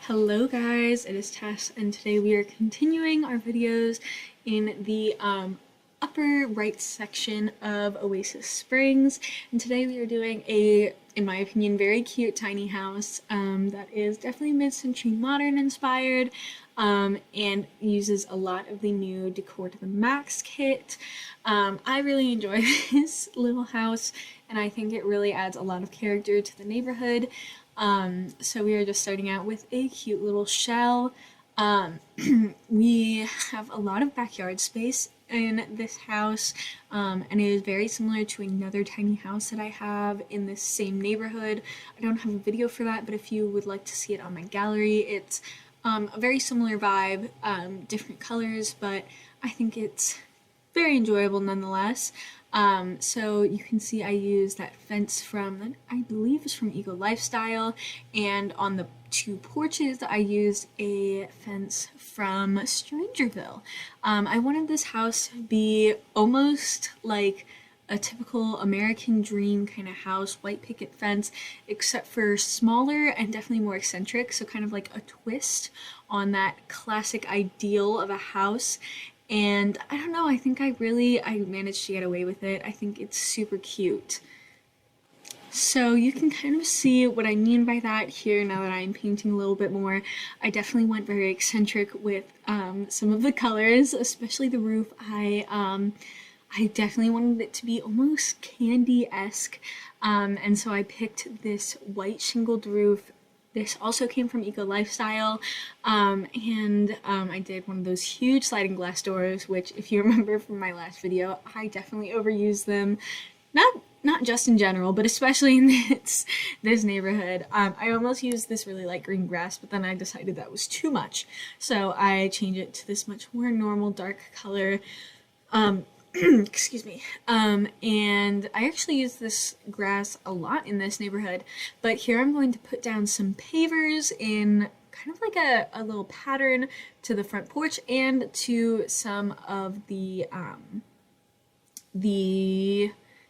Hello guys, it is Tess, and today we are continuing our videos in the upper right section of Oasis Springs, and today we are doing a, in my opinion, very cute tiny house that is definitely mid-century modern inspired and uses a lot of the new Decor to the Max kit. I really enjoy this little house, and I think it really adds a lot of character to the neighborhood. So we are just starting out with a cute little shell. We have a lot of backyard space in this house, and it is very similar to another tiny house that I have in this same neighborhood. I don't have a video for that, but if you would like to see it on my gallery, it's a very similar vibe, different colors, but I think it's very enjoyable nonetheless. So you can see I use that fence from, I believe is from Eco Lifestyle, and on the two porches I used a fence from Strangerville. I wanted this house to be almost like a typical American dream kind of house, white picket fence, except for smaller and definitely more eccentric, so kind of like a twist on that classic ideal of a house. And I don't know, I think I managed to get away with it. I think it's super cute. So you can kind of see what I mean by that here now that I'm painting a little bit more. I definitely went very eccentric with some of the colors, especially the roof. I definitely wanted it to be almost candy-esque, and so I picked this white shingled roof. This also came from Eco Lifestyle, and I did one of those huge sliding glass doors, which, if you remember from my last video, I definitely overused them. Not just in general, but especially in this neighborhood. I almost used this really light green grass, but then I decided that was too much, so I changed it to this much more normal dark color. Excuse me. And I actually use this grass a lot in this neighborhood, but here I'm going to put down some pavers in kind of like a little pattern to the front porch and to some of the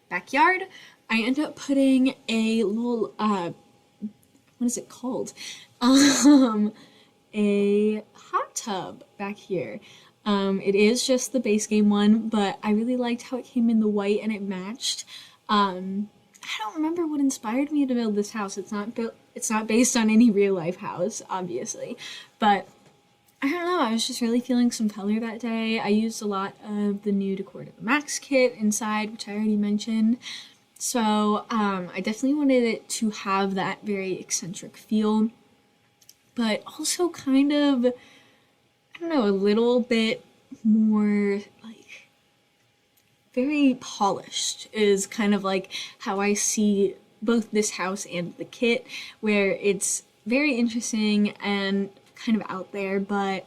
backyard. I end up putting a little, what is it called? A hot tub back here. It is just the base game one, but I really liked how it came in the white and it matched. I don't remember what inspired me to build this house. It's not based on any real life house, obviously, but I don't know, I was just really feeling some color that day. I used a lot of the new Decor to the Max kit inside, which I already mentioned. So, I definitely wanted it to have that very eccentric feel, but also kind of, I don't know, a little bit more like very polished is kind of like how I see both this house and the kit, where it's very interesting and kind of out there, but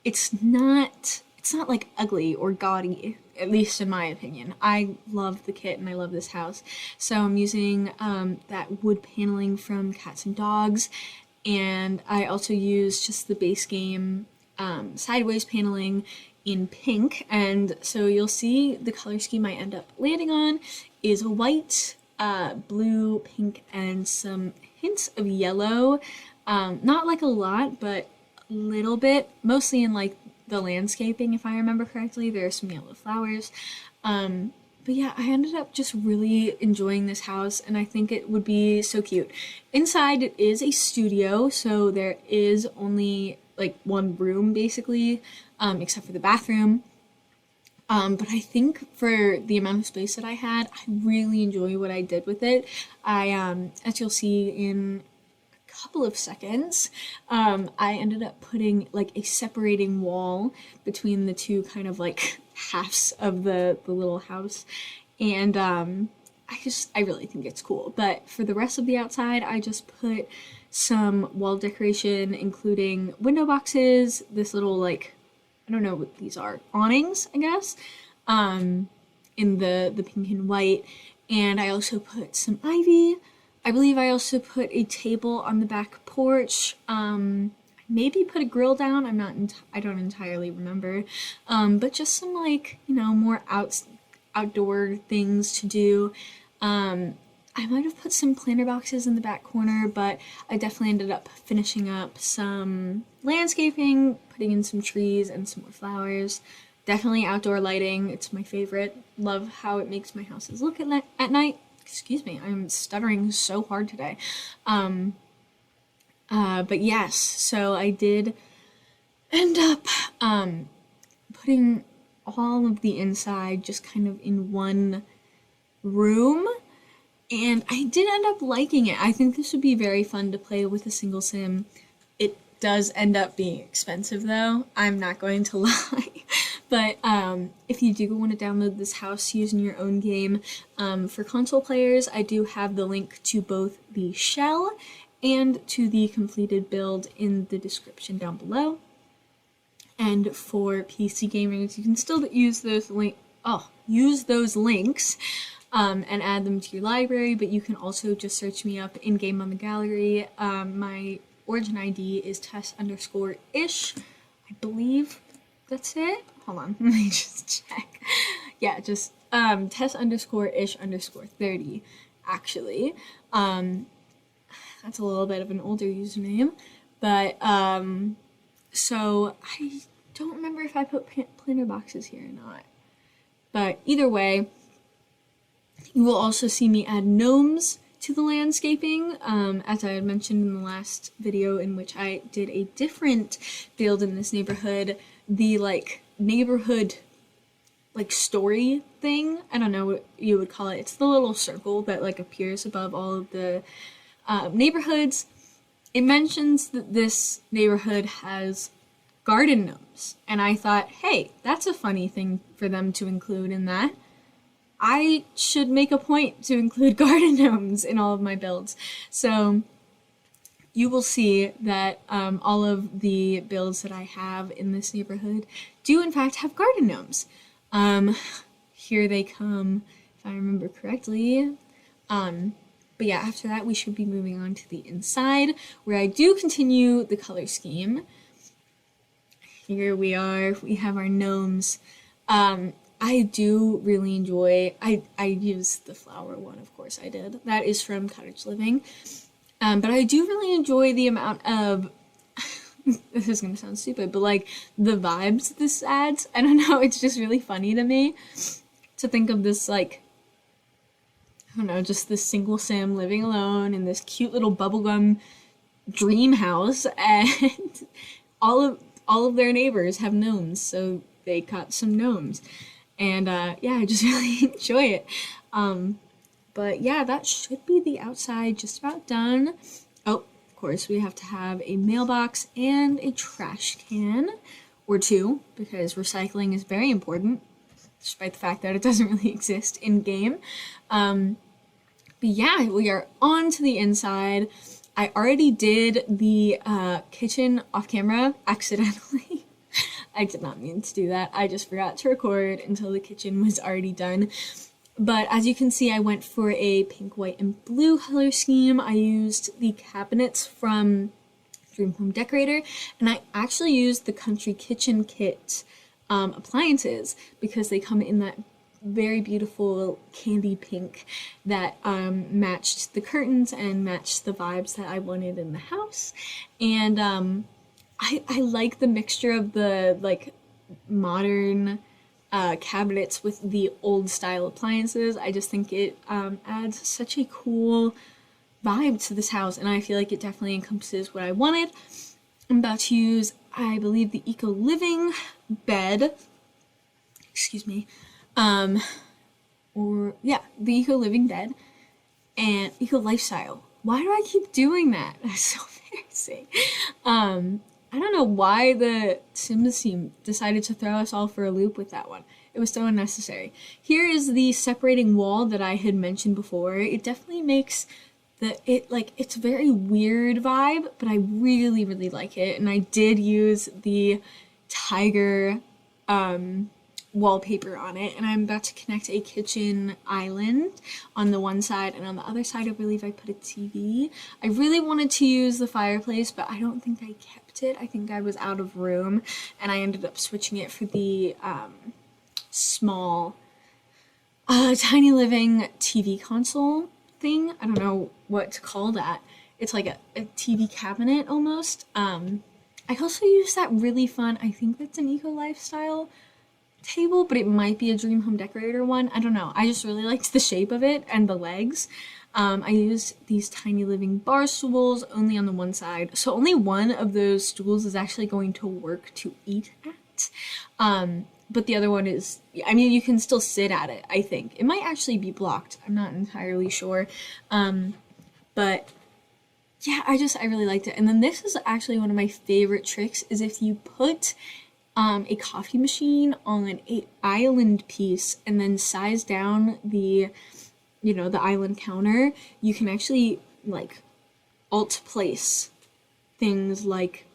it's not like ugly or gaudy, at least in my opinion. I love the kit and I love this house. So I'm using that wood paneling from Cats and Dogs, and I also use just the base game sideways paneling in pink, and so you'll see the color scheme I end up landing on is a white, blue, pink, and some hints of yellow. Not like a lot, but a little bit, mostly in like the landscaping, if I remember correctly. There are some yellow flowers. But yeah, I ended up just really enjoying this house, and I think it would be so cute. Inside, it is a studio, so there is only like one room basically, except for the bathroom. But I think for the amount of space that I had, I really enjoy what I did with it. As you'll see in a couple of seconds, I ended up putting like a separating wall between the two kind of like halves of the little house, and I really think it's cool. But for the rest of the outside, I just put some wall decoration, including window boxes, this little, like, I don't know what these are, awnings, I guess, in the pink and white, and I also put some ivy. I believe I also put a table on the back porch, maybe put a grill down, I don't entirely remember, but just some, like, you know, more outdoor things to do. I might have put some planter boxes in the back corner, but I definitely ended up finishing up some landscaping, putting in some trees and some more flowers. Definitely outdoor lighting. It's my favorite. Love how it makes my houses look at night. Excuse me, I'm stuttering so hard today. But yes, so I did end up putting all of the inside just kind of in one room, and I did end up liking it. I think this would be very fun to play with a single sim. It does end up being expensive though, I'm not going to lie. But if you do want to download this house using your own game, for console players, I do have the link to both the shell and to the completed build in the description down below. And for PC gamers, you can still use those links and add them to your library, but you can also just search me up in game on the gallery. My origin ID is Tess_ish. I believe that's it. Hold on, let me just check. Yeah, just Tess_ish_30, actually. That's a little bit of an older username, but so I don't remember if I put planter boxes here or not. But either way, you will also see me add gnomes to the landscaping, as I had mentioned in the last video in which I did a different build in this neighborhood. The neighborhood story thing, I don't know what you would call it. It's the little circle that appears above all of the neighborhoods. It mentions that this neighborhood has garden gnomes, and I thought, hey, that's a funny thing for them to include in that. I should make a point to include garden gnomes in all of my builds. So you will see that all of the builds that I have in this neighborhood do in fact have garden gnomes. Here they come, if I remember correctly. But yeah, after that we should be moving on to the inside, where I do continue the color scheme. Here we are, we have our gnomes. I do really enjoy, I used the flower one, of course I did. That is from Cottage Living. But I do really enjoy the amount of, this is gonna sound stupid, but the vibes this adds. I don't know, it's just really funny to me to think of this I don't know, just this single sim living alone in this cute little bubblegum dream house, and all of their neighbors have gnomes, so they caught some gnomes. And yeah, I just really enjoy it. But yeah, that should be the outside just about done. Oh, of course, we have to have a mailbox and a trash can, or two, because recycling is very important, despite the fact that it doesn't really exist in game. But yeah, we are on to the inside. I already did the kitchen off camera accidentally. I did not mean to do that. I just forgot to record until the kitchen was already done. But as you can see, I went for a pink, white, and blue color scheme. I used the cabinets from Dream Home Decorator, and I actually used the Country Kitchen Kit appliances because they come in that very beautiful candy pink that matched the curtains and matched the vibes that I wanted in the house. And I like the mixture of the modern cabinets with the old style appliances. I just think it adds such a cool vibe to this house, and I feel like it definitely encompasses what I wanted. I'm about to use, I believe, the Eco Living bed. Excuse me. The Eco Living bed and Eco Lifestyle. Why do I keep doing that? That's so embarrassing. I don't know why the Sims team decided to throw us all for a loop with that one. It was so unnecessary. Here is the separating wall that I had mentioned before. It definitely makes it's a very weird vibe, but I really, really like it. And I did use the tiger wallpaper on it, and I'm about to connect a kitchen island on the one side, and on the other side I believe I put a TV. I really wanted to use the fireplace, but I don't think I kept it. I think I was out of room, and I ended up switching it for the small Tiny Living TV console thing. I don't know what to call that. It's like a TV cabinet almost. I also use that really fun, I think that's an Eco Lifestyle table, but it might be a Dream Home Decorator one. I don't know. I just really liked the shape of it and the legs. I used these tiny living bar stools only on the one side. So only one of those stools is actually going to work to eat at. But the other one is, I mean, you can still sit at it, I think. It might actually be blocked. I'm not entirely sure. But yeah, I really liked it. And then this is actually one of my favorite tricks is if you put a coffee machine on an island piece and then size down the island counter, you can actually like alt place things like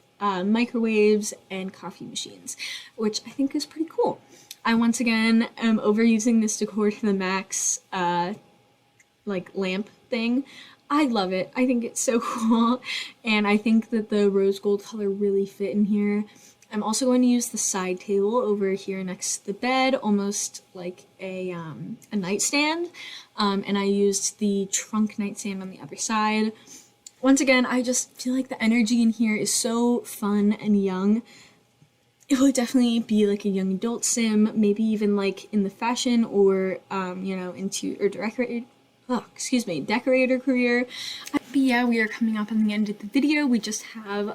microwaves and coffee machines, which I think is pretty cool. I once again am overusing this decor to the max, like lamp thing. I love it. I think it's so cool, and I think that the rose gold color really fit in here. I'm also going to use the side table over here next to the bed, almost like a nightstand, and I used the trunk nightstand on the other side. Once again, I just feel like the energy in here is so fun and young. It would definitely be like a young adult sim, maybe even like in the fashion or decorator career. But yeah, we are coming up on the end of the video. We just have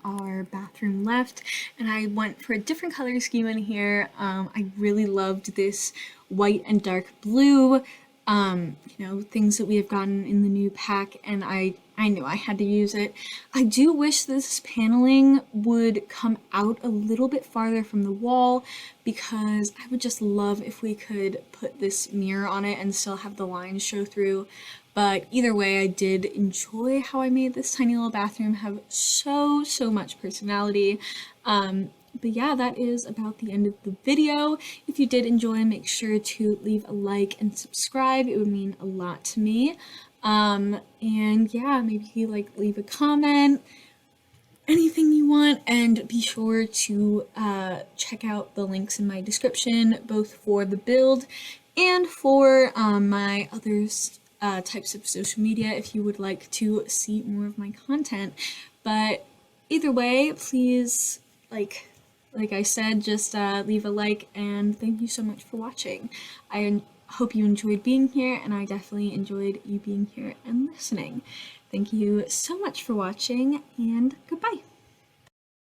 our bathroom left, and I went for a different color scheme in here. I really loved this white and dark blue, things that we have gotten in the new pack, and I knew I had to use it. I do wish this paneling would come out a little bit farther from the wall, because I would just love if we could put this mirror on it and still have the lines show through. But either way, I did enjoy how I made this tiny little bathroom have so much personality. But yeah, that is about the end of the video. If you did enjoy, make sure to leave a like and subscribe. It would mean a lot to me. And yeah, maybe like leave a comment, anything you want, and be sure to check out the links in my description, both for the build and for my other types of social media if you would like to see more of my content. But either way, please, like I said, just leave a like, and thank you so much for watching. I hope you enjoyed being here, and I definitely enjoyed you being here and listening. Thank you so much for watching, and goodbye.